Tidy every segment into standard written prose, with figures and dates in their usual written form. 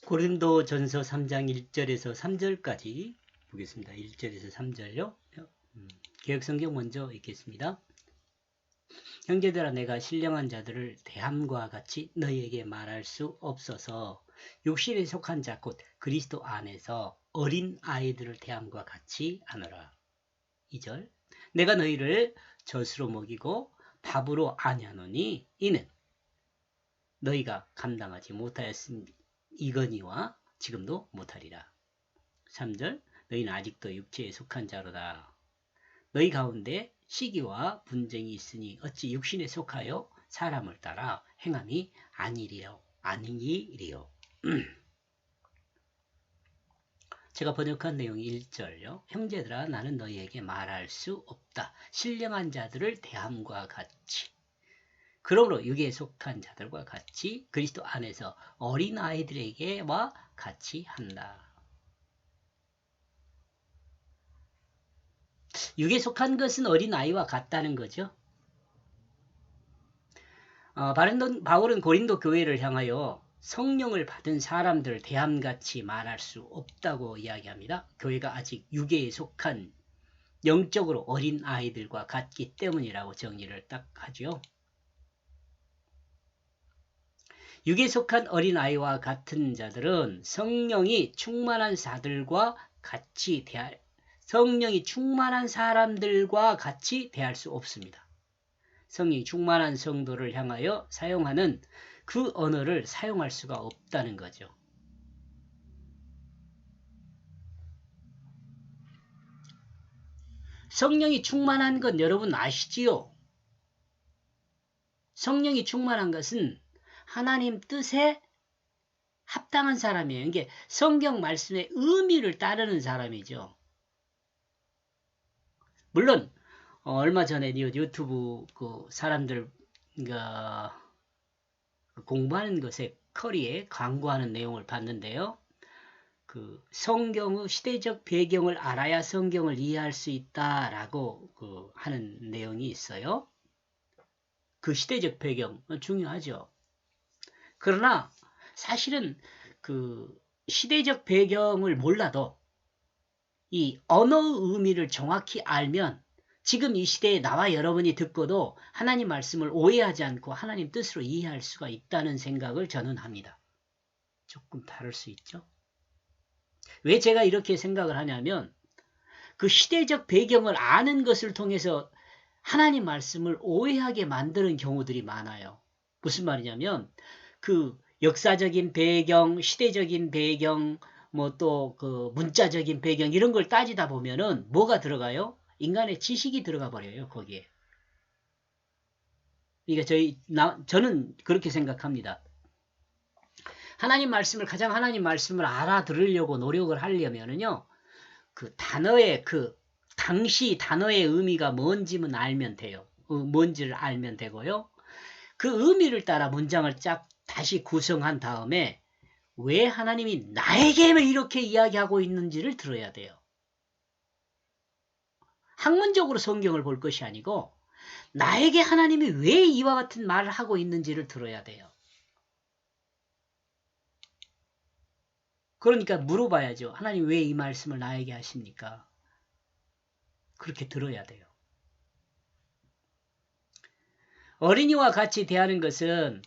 고린도전서 3장 1절에서 3절까지 보겠습니다. 1절에서 3절요. 개역성경 먼저 읽겠습니다. 형제들아, 내가 신령한 자들을 대함과 같이 너희에게 말할 수 없어서 육신에 속한 자 곧 그리스도 안에서 어린 아이들을 대함과 같이 하노라. 2절, 내가 너희를 젖으로 먹이고 밥으로 아냐노니 이는 너희가 감당하지 못하였으이거니와 지금도 못하리라. 3절, 너희는 아직도 육체에 속한 자로다. 너희 가운데 시기와 분쟁이 있으니 어찌 육신에 속하여 사람을 따라 행함이 아니리요. 제가 번역한 내용이 1절요. 형제들아, 나는 너희에게 말할 수 없다. 신령한 자들을 대함과 같이. 그러므로 육에 속한 자들과 같이 그리스도 안에서 어린 아이들에게와 같이 한다. 육에 속한 것은 어린 아이와 같다는 거죠. 바울은 고린도 교회를 향하여 성령을 받은 사람들 대함같이 말할 수 없다고 이야기합니다. 교회가 아직 육에 속한 영적으로 어린 아이들과 같기 때문이라고 정리를 딱 하죠. 육에 속한 어린 아이와 같은 자들은 성령이 충만한 사람들과 같이 대할 수 없습니다. 성령이 충만한 성도를 향하여 사용하는 그 언어를 사용할 수가 없다는 거죠. 성령이 충만한 건 여러분 아시지요? 성령이 충만한 것은 하나님 뜻에 합당한 사람이에요. 이게 성경 말씀의 의미를 따르는 사람이죠. 물론 얼마 전에 유튜브 그 사람들 공부하는 것에 커리에 광고하는 내용을 봤는데요. 그 성경의 시대적 배경을 알아야 성경을 이해할 수 있다라고 하는 내용이 있어요. 그 시대적 배경 중요하죠. 그러나 사실은 그 시대적 배경을 몰라도 이 언어의 의미를 정확히 알면 지금 이 시대에 나와 여러분이 듣고도 하나님 말씀을 오해하지 않고 하나님 뜻으로 이해할 수가 있다는 생각을 저는 합니다. 조금 다를 수 있죠. 왜 제가 이렇게 생각을 하냐면 그 시대적 배경을 아는 것을 통해서 하나님 말씀을 오해하게 만드는 경우들이 많아요. 무슨 말이냐면 그 역사적인 배경, 시대적인 배경, 뭐 또 그 문자적인 배경 이런 걸 따지다 보면은 뭐가 들어가요? 인간의 지식이 들어가 버려요, 거기에. 그러니까 저는 그렇게 생각합니다. 하나님 말씀을 알아들으려고 노력을 하려면은요, 그 단어의 당시 단어의 의미가 뭔지만 알면 돼요. 뭔지를 알면 되고요. 그 의미를 따라 문장을 다시 구성한 다음에 왜 하나님이 나에게 이렇게 이야기하고 있는지를 들어야 돼요. 학문적으로 성경을 볼 것이 아니고 나에게 하나님이 왜 이와 같은 말을 하고 있는지를 들어야 돼요. 그러니까 물어봐야죠. 하나님 왜 이 말씀을 나에게 하십니까? 그렇게 들어야 돼요. 어린이와 같이 대하는 것은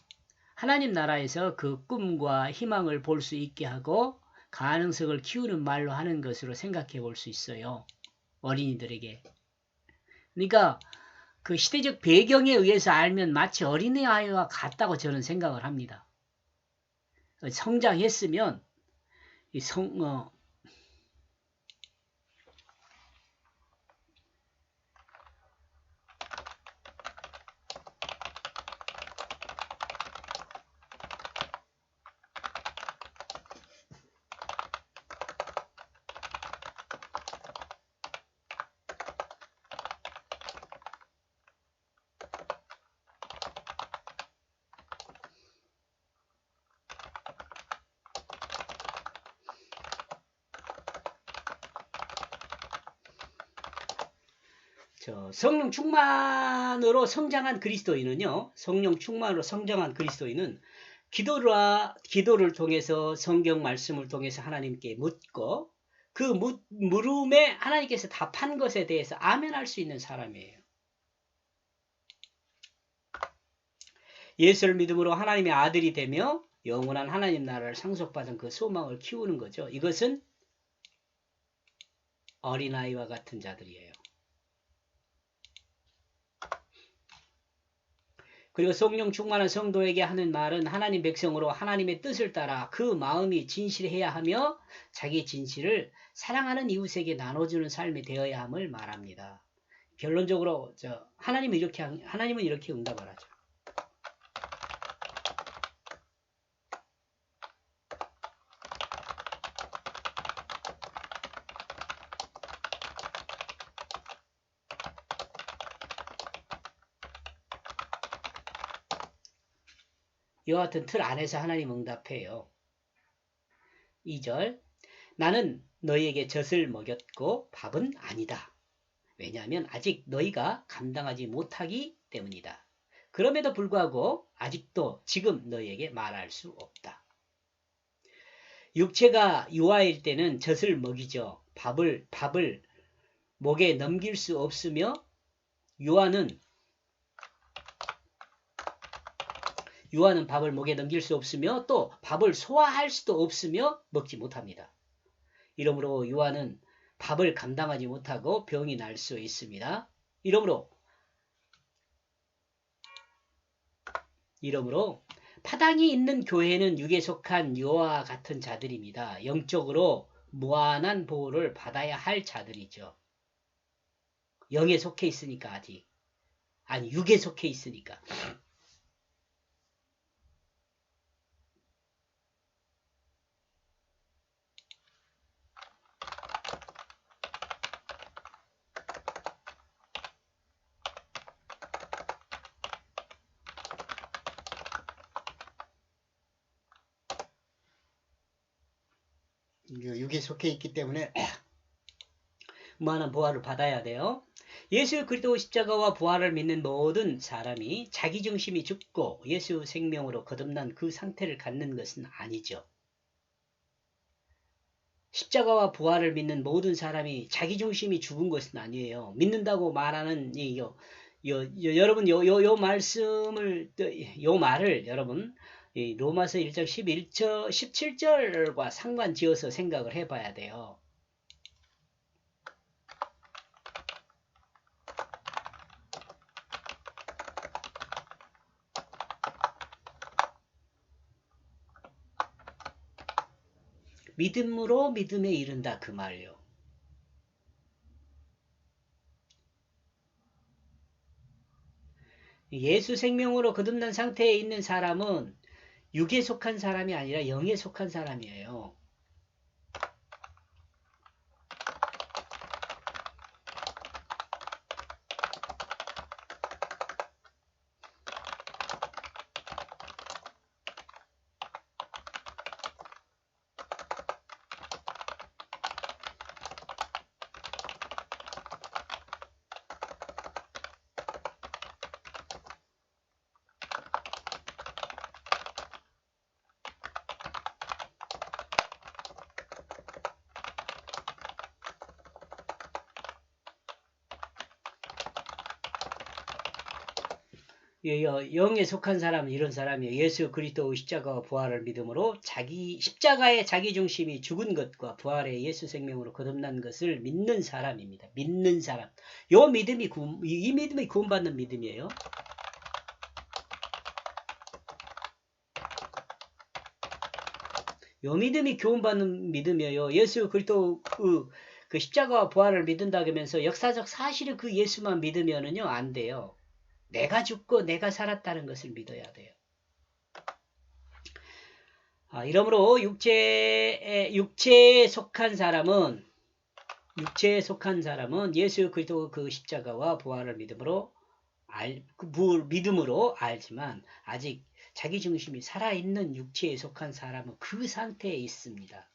하나님 나라에서 그 꿈과 희망을 볼 수 있게 하고 가능성을 키우는 말로 하는 것으로 생각해 볼 수 있어요. 어린이들에게. 그러니까 그 시대적 배경에 의해서 알면 마치 어린아이와 같다고 저는 생각을 합니다. 성장했으면 성령 충만으로 성장한 그리스도인은 기도를 통해서 성경 말씀을 통해서 하나님께 묻고 그 물음에 하나님께서 답한 것에 대해서 아멘할 수 있는 사람이에요. 예수를 믿음으로 하나님의 아들이 되며 영원한 하나님 나라를 상속받은 그 소망을 키우는 거죠. 이것은 어린아이와 같은 자들이에요. 그리고 성령 충만한 성도에게 하는 말은 하나님 백성으로 하나님의 뜻을 따라 그 마음이 진실해야 하며 자기 진실을 사랑하는 이웃에게 나눠주는 삶이 되어야 함을 말합니다. 결론적으로 하나님은 이렇게 응답을 하죠. 이와 같은 틀 안에서 하나님 응답해요. 2절 나는 너희에게 젖을 먹였고 밥은 아니다. 왜냐하면 아직 너희가 감당하지 못하기 때문이다. 그럼에도 불구하고 아직도 지금 너희에게 말할 수 없다. 육체가 유아일 때는 젖을 먹이죠. 밥을 목에 넘길 수 없으며 유아는 밥을 목에 넘길 수 없으며 또 밥을 소화할 수도 없으며 먹지 못합니다. 이러므로 유아는 밥을 감당하지 못하고 병이 날 수 있습니다. 이러므로 파당이 있는 교회는 육에 속한 유아와 같은 자들입니다. 영적으로 무한한 보호를 받아야 할 자들이죠. 영에 속해 있으니까 아직. 아니 육에 속해 있으니까. 육에 속해 있기 때문에 무한한 보호를 받아야 돼요. 예수 그리스도 십자가와 부활을 믿는 모든 사람이 자기중심이 죽고 예수 생명으로 거듭난 그 상태를 갖는 것은 아니죠. 십자가와 부활을 믿는 모든 사람이 자기중심이 죽은 것은 아니에요. 믿는다고 말하는 여러분 요 말을 여러분 로마서 1장 17절과 상관지어서 생각을 해봐야 돼요. 믿음으로 믿음에 이른다 그 말이요. 예수 생명으로 거듭난 상태에 있는 사람은 육에 속한 사람이 아니라 영에 속한 사람이에요. 영에 속한 사람은 이런 사람이에요. 예수 그리스도의 십자가와 부활을 믿음으로 십자가의 자기중심이 죽은 것과 부활의 예수 생명으로 거듭난 것을 믿는 사람입니다. 믿는 사람. 이 믿음이 구원받는 믿음이에요. 요 믿음이 구원받는 믿음이에요. 예수 그리스도 그 십자가와 부활을 믿는다 그러면서 역사적 사실을 그 예수만 믿으면은요 안 돼요. 내가 죽고 내가 살았다는 것을 믿어야 돼요. 이러므로 육체에 속한 사람은 예수 그리스도 그 십자가와 부활을 믿음으로 알지만 아직 자기 중심이 살아있는 육체에 속한 사람은 그 상태에 있습니다.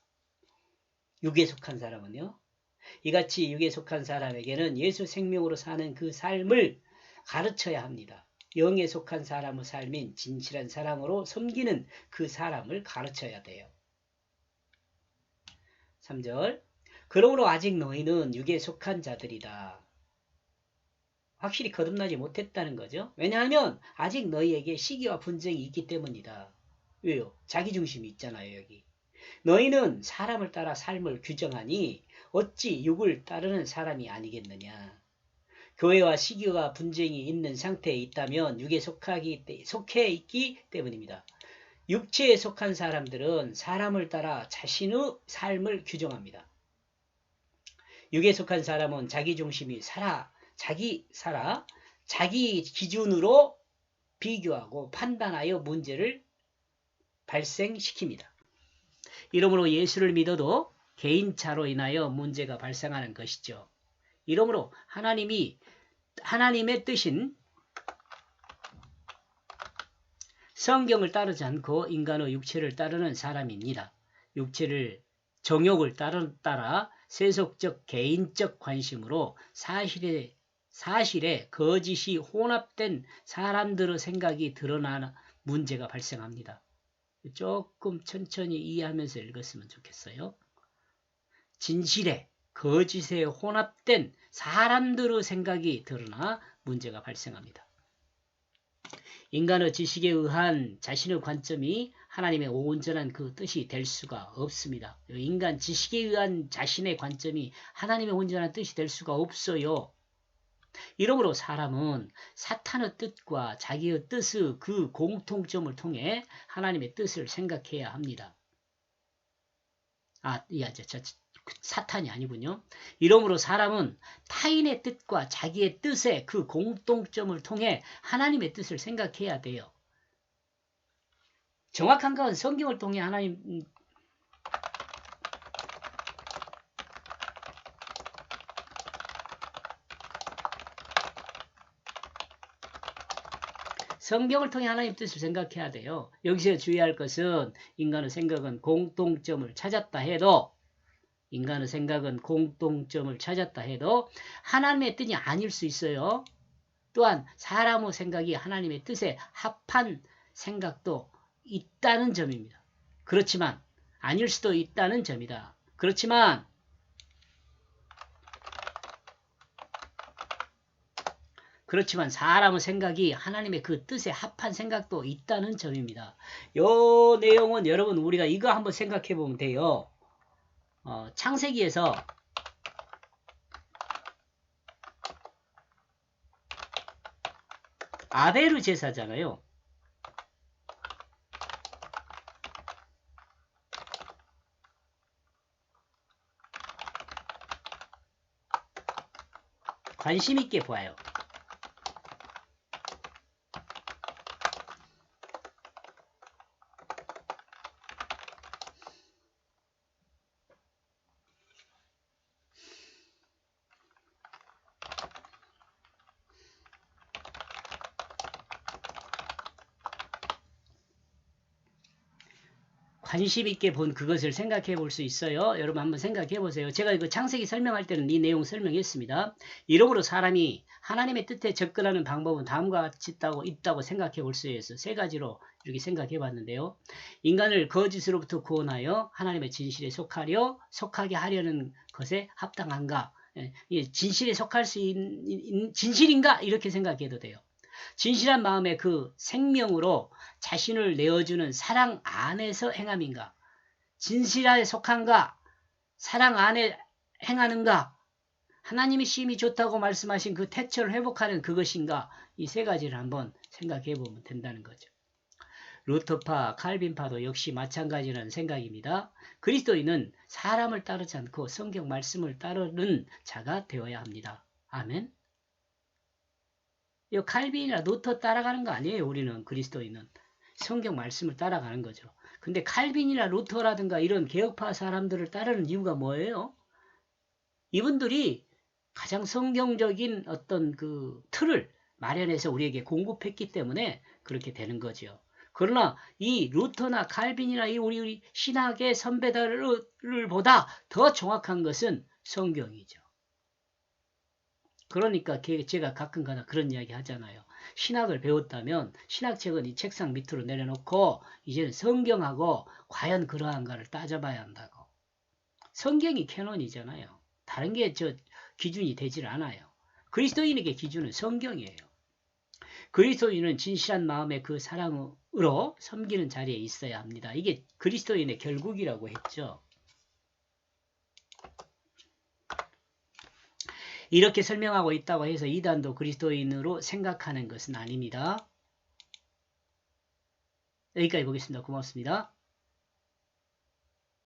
육에 속한 사람은요. 이같이 육에 속한 사람에게는 예수 생명으로 사는 그 삶을 가르쳐야 합니다. 영에 속한 사람의 삶인 진실한 사랑으로 섬기는 그 사람을 가르쳐야 돼요. 3절. 그러므로 아직 너희는 육에 속한 자들이다. 확실히 거듭나지 못했다는 거죠. 왜냐하면 아직 너희에게 시기와 분쟁이 있기 때문이다. 왜요? 자기중심이 있잖아요, 여기. 너희는 사람을 따라 삶을 규정하니 어찌 육을 따르는 사람이 아니겠느냐. 교회와 시기와 분쟁이 있는 상태에 있다면 육에 속해 있기 때문입니다. 육체에 속한 사람들은 사람을 따라 자신의 삶을 규정합니다. 육에 속한 사람은 자기중심이 자기 기준으로 비교하고 판단하여 문제를 발생시킵니다. 이러므로 예수를 믿어도 개인차로 인하여 문제가 발생하는 것이죠. 이러므로 하나님의 뜻인 성경을 따르지 않고 인간의 육체를 따르는 사람입니다. 정욕을 따라 세속적 개인적 관심으로 사실에 거짓이 혼합된 사람들의 생각이 드러나는 문제가 발생합니다. 조금 천천히 이해하면서 읽었으면 좋겠어요. 진실에 거짓에 혼합된 사람들의 생각이 드러나 문제가 발생합니다. 인간의 지식에 의한 자신의 관점이 하나님의 온전한 그 뜻이 될 수가 없습니다. 인간 지식에 의한 자신의 관점이 하나님의 온전한 뜻이 될 수가 없어요. 이러므로 사람은 사탄의 뜻과 자기의 뜻의 그 공통점을 통해 하나님의 뜻을 생각해야 합니다. 사탄이 아니군요. 이러므로 사람은 타인의 뜻과 자기의 뜻의 그 공통점을 통해 하나님의 뜻을 생각해야 돼요. 정확한 건 성경을 통해 성경을 통해 하나님의 뜻을 생각해야 돼요. 여기서 주의할 것은 인간의 생각은 공통점을 찾았다 해도 하나님의 뜻이 아닐 수 있어요. 또한 사람의 생각이 하나님의 뜻에 합한 생각도 있다는 점입니다. 그렇지만 아닐 수도 있다는 점이다. 그렇지만 사람의 생각이 하나님의 그 뜻에 합한 생각도 있다는 점입니다. 이 내용은 여러분 우리가 이거 한번 생각해 보면 돼요. 창세기에서 아벨의 제사잖아요. 관심 있게 봐요. 관심 있게 본 그것을 생각해 볼 수 있어요. 여러분 한번 생각해 보세요. 제가 이거 창세기 설명할 때는 이 내용 설명했습니다. 이러므로 사람이 하나님의 뜻에 접근하는 방법은 다음과 같이 있다고 생각해 볼 수 있어요. 세 가지로 이렇게 생각해 봤는데요. 인간을 거짓으로부터 구원하여 하나님의 진실에 속하게 하려는 것에 합당한가? 진실에 속할 수 있는 진실인가? 이렇게 생각해도 돼요. 진실한 마음의 그 생명으로 자신을 내어주는 사랑 안에서 행함인가? 진실에 속한가? 사랑 안에 행하는가? 하나님이 심히 좋다고 말씀하신 그 태초를 회복하는 그것인가? 이 세 가지를 한번 생각해 보면 된다는 거죠. 루터파, 칼빈파도 역시 마찬가지라는 생각입니다. 그리스도인은 사람을 따르지 않고 성경 말씀을 따르는 자가 되어야 합니다. 아멘. 이 칼빈이나 루터 따라가는 거 아니에요. 우리는 그리스도인은 성경 말씀을 따라가는 거죠. 근데 칼빈이나 루터라든가 이런 개혁파 사람들을 따르는 이유가 뭐예요? 이분들이 가장 성경적인 어떤 그 틀을 마련해서 우리에게 공급했기 때문에 그렇게 되는 거죠. 그러나 이 루터나 칼빈이나 이 우리 신학의 선배들을 보다 더 정확한 것은 성경이죠. 그러니까 제가 가끔가다 그런 이야기 하잖아요. 신학을 배웠다면 신학책은 이 책상 밑으로 내려놓고 이제는 성경하고 과연 그러한가를 따져봐야 한다고. 성경이 캐논이잖아요. 다른 게 기준이 되질 않아요. 그리스도인에게 기준은 성경이에요. 그리스도인은 진실한 마음의 그 사랑으로 섬기는 자리에 있어야 합니다. 이게 그리스도인의 결국이라고 했죠. 이렇게 설명하고 있다고 해서 이단도 그리스도인으로 생각하는 것은 아닙니다. 여기까지 보겠습니다. 고맙습니다.